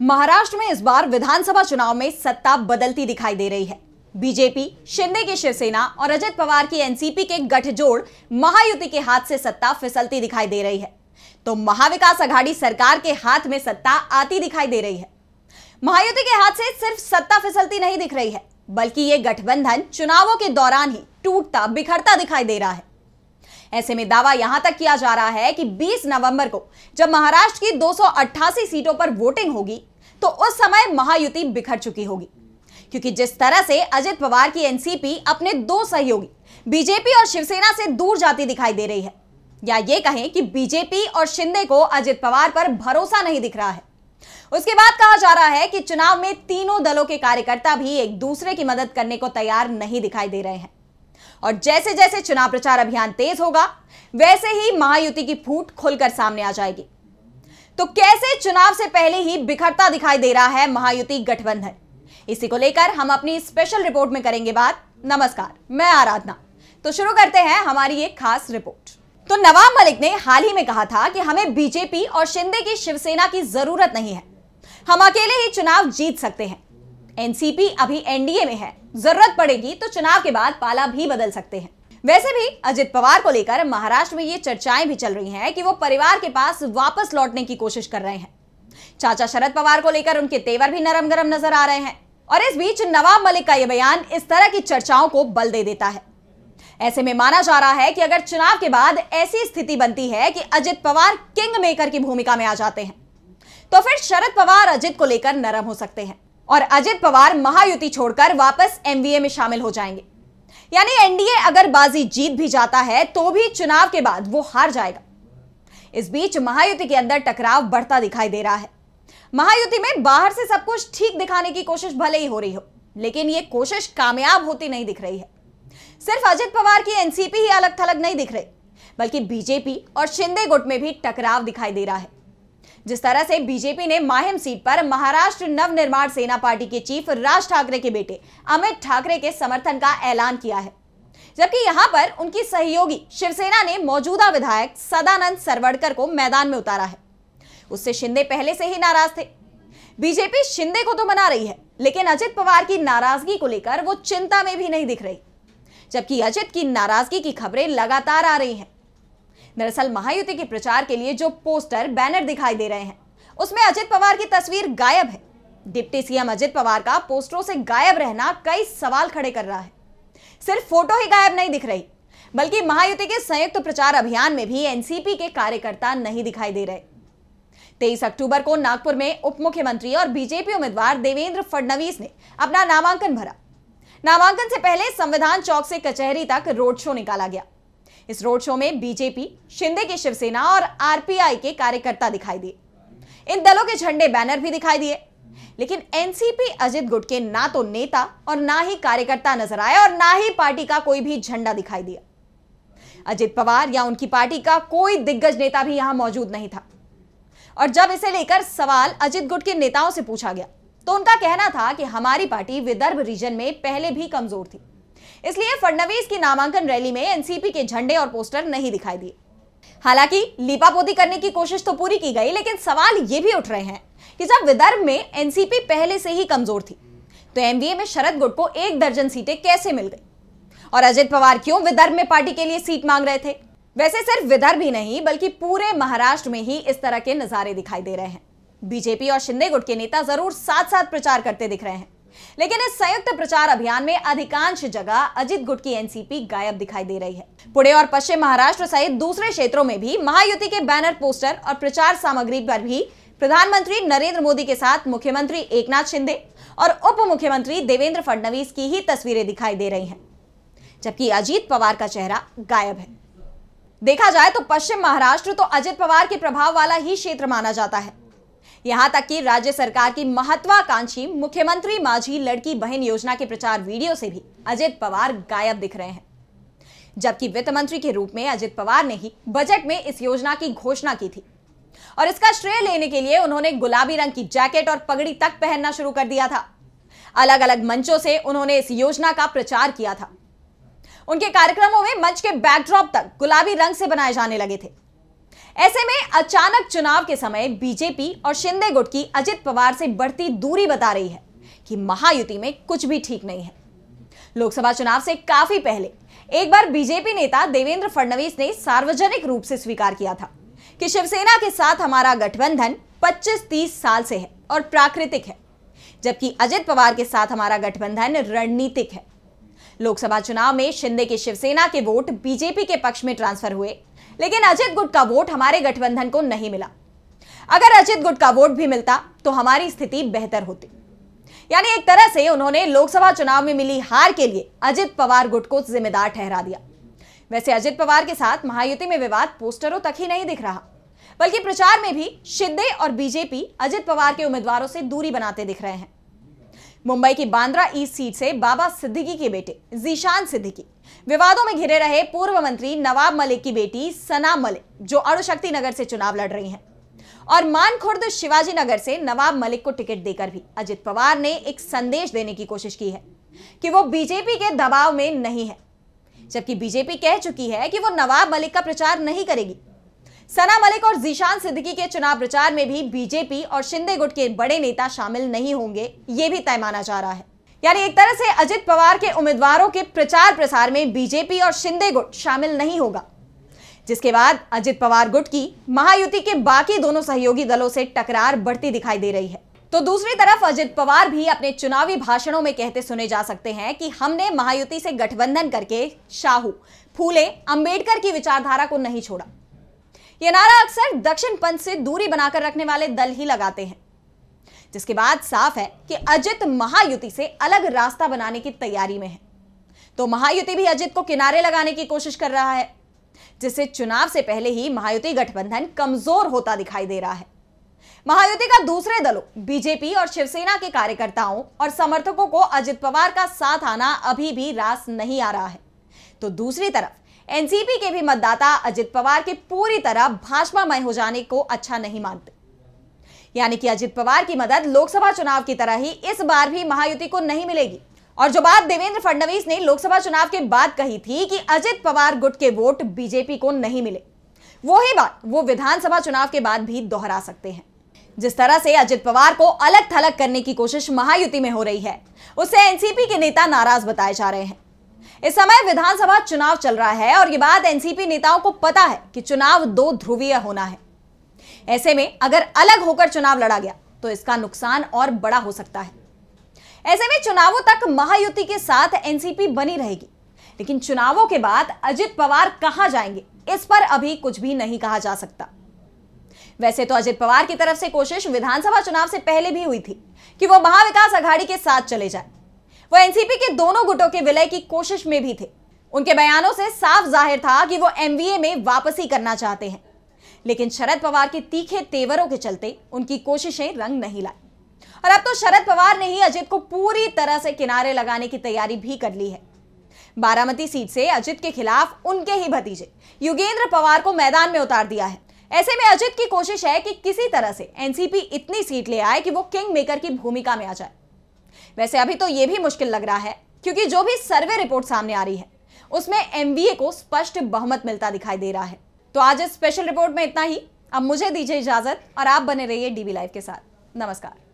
महाराष्ट्र में इस बार विधानसभा चुनाव में सत्ता बदलती दिखाई दे रही है। बीजेपी, शिंदे की शिवसेना और अजित पवार की एनसीपी के गठजोड़ महायुति के हाथ से सत्ता फिसलती दिखाई दे रही है, तो महाविकास अघाड़ी सरकार के हाथ में सत्ता आती दिखाई दे रही है। महायुति के हाथ से सिर्फ सत्ता फिसलती नहीं दिख रही है, बल्कि यह गठबंधन चुनावों के दौरान ही टूटता बिखरता दिखाई दे रहा है। ऐसे में दावा यहां तक किया जा रहा है कि 20 नवंबर को जब महाराष्ट्र की 288 सीटों पर वोटिंग होगी, तो उस समय महायुति बिखर चुकी होगी, क्योंकि जिस तरह से अजित पवार की एनसीपी अपने दो सहयोगी बीजेपी और शिवसेना से दूर जाती दिखाई दे रही है, या ये कहें कि बीजेपी और शिंदे को अजित पवार पर भरोसा नहीं दिख रहा है। उसके बाद कहा जा रहा है कि चुनाव में तीनों दलों के कार्यकर्ता भी एक दूसरे की मदद करने को तैयार नहीं दिखाई दे रहे हैं, और जैसे जैसे चुनाव प्रचार अभियान तेज होगा, वैसे ही महायुति की फूट खुलकर सामने आ जाएगी। तो कैसे चुनाव से पहले ही बिखरता दिखाई दे रहा है महायुति गठबंधन, इसी को लेकर हम अपनी स्पेशल रिपोर्ट में करेंगे बात। नमस्कार, मैं आराधना। तो शुरू करते हैं हमारी एक खास रिपोर्ट। तो नवाब मलिक ने हाल ही में कहा था कि हमें बीजेपी और शिंदे की शिवसेना की जरूरत नहीं है, हम अकेले ही चुनाव जीत सकते हैं। एनसीपी अभी एनडीए में है, जरूरत पड़ेगी तो चुनाव के बाद पाला भी बदल सकते हैं। वैसे भी अजित पवार को लेकर महाराष्ट्र में ये चर्चाएं भी चल रही हैं कि वो परिवार के पास वापस लौटने की कोशिश कर रहे हैं। चाचा शरद पवार को लेकर उनके तेवर भी नरम गरम नजर आ रहे हैं, और इस बीच नवाब मलिक का यह बयान इस तरह की चर्चाओं को बल दे देता है। ऐसे में माना जा रहा है कि अगर चुनाव के बाद ऐसी स्थिति बनती है कि अजित पवार किंग मेकर की भूमिका में आ जाते हैं, तो फिर शरद पवार अजित को लेकर नरम हो सकते हैं और अजित पवार महायुति छोड़कर वापस एमवीए में शामिल हो जाएंगे। यानी एनडीए अगर बाजी जीत भी जाता है तो भी चुनाव के बाद वो हार जाएगा। इस बीच महायुति के अंदर टकराव बढ़ता दिखाई दे रहा है। महायुति में बाहर से सब कुछ ठीक दिखाने की कोशिश भले ही हो रही हो, लेकिन ये कोशिश कामयाब होती नहीं दिख रही है। सिर्फ अजित पवार की एनसीपी ही अलग थलग नहीं दिख रही, बल्कि बीजेपी और शिंदे गुट में भी टकराव दिखाई दे रहा है। जिस तरह से बीजेपी ने माहिम सीट पर महाराष्ट्र नवनिर्माण सेना पार्टी के चीफ राज ठाकरे के बेटे अमित ठाकरे के समर्थन का ऐलान किया है, जबकि यहां पर उनकी सहयोगी शिवसेना ने मौजूदा विधायक सदानंद सरवड़कर को मैदान में उतारा है। उससे शिंदे पहले से ही नाराज थे। बीजेपी शिंदे को तो मना रही है, लेकिन अजित पवार की नाराजगी को लेकर वो चिंता में भी नहीं दिख रही, जबकि अजित की नाराजगी की खबरें लगातार आ रही हैं। दरअसल महायुति के प्रचार के लिए जो पोस्टर बैनर दिखाई दे रहे हैं, उसमें अजित पवार की तस्वीर गायब है। डिप्टी सीएम अजित पवार का पोस्टरों से गायब रहना कई सवाल खड़े कर रहा है। सिर्फ फोटो ही गायब नहीं दिख रही, बल्कि महायुति के संयुक्त प्रचार अभियान में भी एनसीपी के कार्यकर्ता नहीं दिखाई दे रहे। 23 अक्टूबर को नागपुर में उप मुख्यमंत्री और बीजेपी उम्मीदवार देवेंद्र फडणवीस ने अपना नामांकन भरा। नामांकन से पहले संविधान चौक से कचहरी तक रोड शो निकाला गया। इस रोड शो में बीजेपी, शिंदे की शिवसेना और आरपीआई के कार्यकर्ता दिखाई दिए। इन दलों के झंडे बैनर भी दिखाई दिए, लेकिन एनसीपी अजित गुट के ना तो नेता और ना ही कार्यकर्ता नजर आए, और ना ही पार्टी का कोई भी झंडा दिखाई दिया। अजित पवार या उनकी पार्टी का कोई दिग्गज नेता भी यहां मौजूद नहीं था। और जब इसे लेकर सवाल अजित गुट के नेताओं से पूछा गया, तो उनका कहना था कि हमारी पार्टी विदर्भ रीजन में पहले भी कमजोर थी, इसलिए फडणवीस की नामांकन रैली में एनसीपी के झंडे और पोस्टर नहीं दिखाई दिए। हालांकि लीपापोती करने की कोशिश तो पूरी की गई, लेकिन सवाल ये भी उठ रहे हैं कि जब विदर्भ में एनसीपी पहले से ही कमजोर थी, तो एमवीए में शरद गुट को 1 दर्जन सीटें कैसे मिल गई, और अजित पवार क्यों विदर्भ में पार्टी के लिए सीट मांग रहे थे। वैसे सिर्फ विदर्भ ही नहीं, बल्कि पूरे महाराष्ट्र में ही इस तरह के नजारे दिखाई दे रहे हैं। बीजेपी और शिंदे गुट के नेता जरूर साथ साथ प्रचार करते दिख रहे हैं, लेकिन इस संयुक्त प्रचार अभियान में अधिकांश जगह अजित गुट की एनसीपी गायब दिखाई दे रही है। पुणे और पश्चिम महाराष्ट्र सहित दूसरे क्षेत्रों में भी महायुति के बैनर, पोस्टर और प्रचार सामग्री पर भी प्रधानमंत्री नरेंद्र मोदी के साथ मुख्यमंत्री एकनाथ शिंदे और उप मुख्यमंत्री देवेंद्र फडणवीस की ही तस्वीरें दिखाई दे रही हैं, जबकि अजित पवार का चेहरा गायब है। देखा जाए तो पश्चिम महाराष्ट्र तो अजित पवार के प्रभाव वाला ही क्षेत्र माना जाता है। यहां तक कि राज्य सरकार की महत्वाकांक्षी मुख्यमंत्री माझी लड़की बहन योजना के प्रचार वीडियो से भी अजित पवार गायब दिख रहे हैं, जबकि वित्त मंत्री के रूप में अजित पवार ने ही बजट में इस योजना की घोषणा की थी, और इसका श्रेय लेने के लिए उन्होंने गुलाबी रंग की जैकेट और पगड़ी तक पहनना शुरू कर दिया था। अलग अलग मंचों से उन्होंने इस योजना का प्रचार किया था। उनके कार्यक्रमों में मंच के बैकड्रॉप तक गुलाबी रंग से बनाए जाने लगे थे। ऐसे में अचानक चुनाव के समय बीजेपी और शिंदे गुट की अजित पवार से बढ़ती दूरी बता रही है कि महायुति में कुछ भी ठीक नहीं है। लोकसभा चुनाव से काफी पहले एक बार बीजेपी नेता देवेंद्र फडणवीस ने सार्वजनिक रूप से स्वीकार किया था कि शिवसेना के साथ हमारा गठबंधन 25-30 साल से है और प्राकृतिक है, जबकि अजित पवार के साथ हमारा गठबंधन रणनीतिक है। लोकसभा चुनाव में शिंदे के शिवसेना के वोट बीजेपी के पक्ष में ट्रांसफर हुए, लेकिन अजित गुट का वोट हमारे गठबंधन को नहीं मिला। अगर अजित गुट का वोट भी मिलता तो हमारी स्थिति बेहतर होती। यानी एक तरह से उन्होंने लोकसभा चुनाव में मिली हार के लिए अजित पवार गुट को जिम्मेदार ठहरा दिया। वैसे अजित पवार के साथ महायुति में विवाद पोस्टरों तक ही नहीं दिख रहा, बल्कि प्रचार में भी शिंदे और बीजेपी अजित पवार के उम्मीदवारों से दूरी बनाते दिख रहे हैं। मुंबई की बांद्रा ईस्ट सीट से बाबा सिद्दीकी के बेटे जीशान सिद्दीकी, विवादों में घिरे रहे पूर्व मंत्री नवाब मलिक की बेटी सना मलिक जो अणुशक्ति नगर से चुनाव लड़ रही हैं, और मानखुर्द शिवाजी नगर से नवाब मलिक को टिकट देकर भी अजित पवार ने एक संदेश देने की कोशिश की है कि वो बीजेपी के दबाव में नहीं है, जबकि बीजेपी कह चुकी है कि वो नवाब मलिक का प्रचार नहीं करेगी। सना मलिक और जीशान सिद्दीकी के चुनाव प्रचार में भी बीजेपी और शिंदे गुट के बड़े नेता शामिल नहीं होंगे, ये भी तय माना जा रहा है। यानी एक तरह से अजित पवार के उम्मीदवारों के प्रचार प्रसार में बीजेपी और शिंदे गुट शामिल नहीं होगा, जिसके बाद अजित पवार गुट की महायुति के बाकी दोनों सहयोगी दलों से टकरार बढ़ती दिखाई दे रही है। तो दूसरी तरफ अजित पवार भी अपने चुनावी भाषणों में कहते सुने जा सकते हैं कि हमने महायुति से गठबंधन करके शाहू, फूले, अंबेडकर की विचारधारा को नहीं छोड़ा। यह नारा अक्सर दक्षिण पंथ से दूरी बनाकर रखने वाले दल ही लगाते हैं, जिसके बाद साफ है कि अजित महायुति से अलग रास्ता बनाने की तैयारी में है। तो महायुति भी अजित को किनारे लगाने की कोशिश कर रहा है, जिससे चुनाव से पहले ही महायुति गठबंधन कमजोर होता दिखाई दे रहा है। महायुति का दूसरे दलों बीजेपी और शिवसेना के कार्यकर्ताओं और समर्थकों को अजित पवार का साथ आना अभी भी रास नहीं आ रहा है। तो दूसरी तरफ एनसीपी के भी मतदाता अजित पवार के पूरी तरह भाजपामय हो जाने को अच्छा नहीं मानते। यानी कि अजित पवार की मदद लोकसभा चुनाव की तरह ही इस बार भी महायुति को नहीं मिलेगी। और जो बात देवेंद्र फडणवीस ने लोकसभा चुनाव के बाद कही थी कि अजित पवार गुट के वोट बीजेपी को नहीं मिले, वही बात वो विधानसभा चुनाव के बाद भी दोहरा सकते हैं। जिस तरह से अजित पवार को अलग थलग करने की कोशिश महायुति में हो रही है, उससे एनसीपी के नेता नाराज बताए जा रहे हैं। इस समय विधानसभा चुनाव चल रहा है और ये बात एनसीपी नेताओं को पता है कि चुनाव 2 ध्रुवीय होना है। ऐसे में अगर अलग होकर चुनाव लड़ा गया तो इसका नुकसान और बड़ा हो सकता है। ऐसे में चुनावों तक महायुति के साथ एनसीपी बनी रहेगी, लेकिन चुनावों के बाद अजित पवार कहां जाएंगे, इस पर अभी कुछ भी नहीं कहा जा सकता। वैसे तो अजित पवार की तरफ से कोशिश विधानसभा चुनाव से पहले भी हुई थी कि वो महाविकास अघाड़ी के साथ चले जाए। वो एनसीपी के दोनों गुटों के विलय की कोशिश में भी थे। उनके बयानों से साफ जाहिर था कि वो एमवीए में वापसी करना चाहते हैं, लेकिन शरद पवार के तीखे तेवरों के चलते उनकी कोशिशें रंग नहीं लाई। और अब तो शरद पवार ने ही अजित को पूरी तरह से किनारे लगाने की तैयारी भी कर ली है। बारामती सीट से अजित के खिलाफ उनके ही भतीजे युगेंद्र पवार को मैदान में उतार दिया है। ऐसे में अजित की कोशिश है कि किसी तरह से एनसीपी इतनी सीट ले आए कि वो किंग मेकर की भूमिका में आ जाए। वैसे अभी तो यह भी मुश्किल लग रहा है, क्योंकि जो भी सर्वे रिपोर्ट सामने आ रही है उसमें एमवीए को स्पष्ट बहुमत मिलता दिखाई दे रहा है। तो आज इस स्पेशल रिपोर्ट में इतना ही। अब मुझे दीजिए इजाजत और आप बने रहिए डीबी लाइव के साथ। नमस्कार।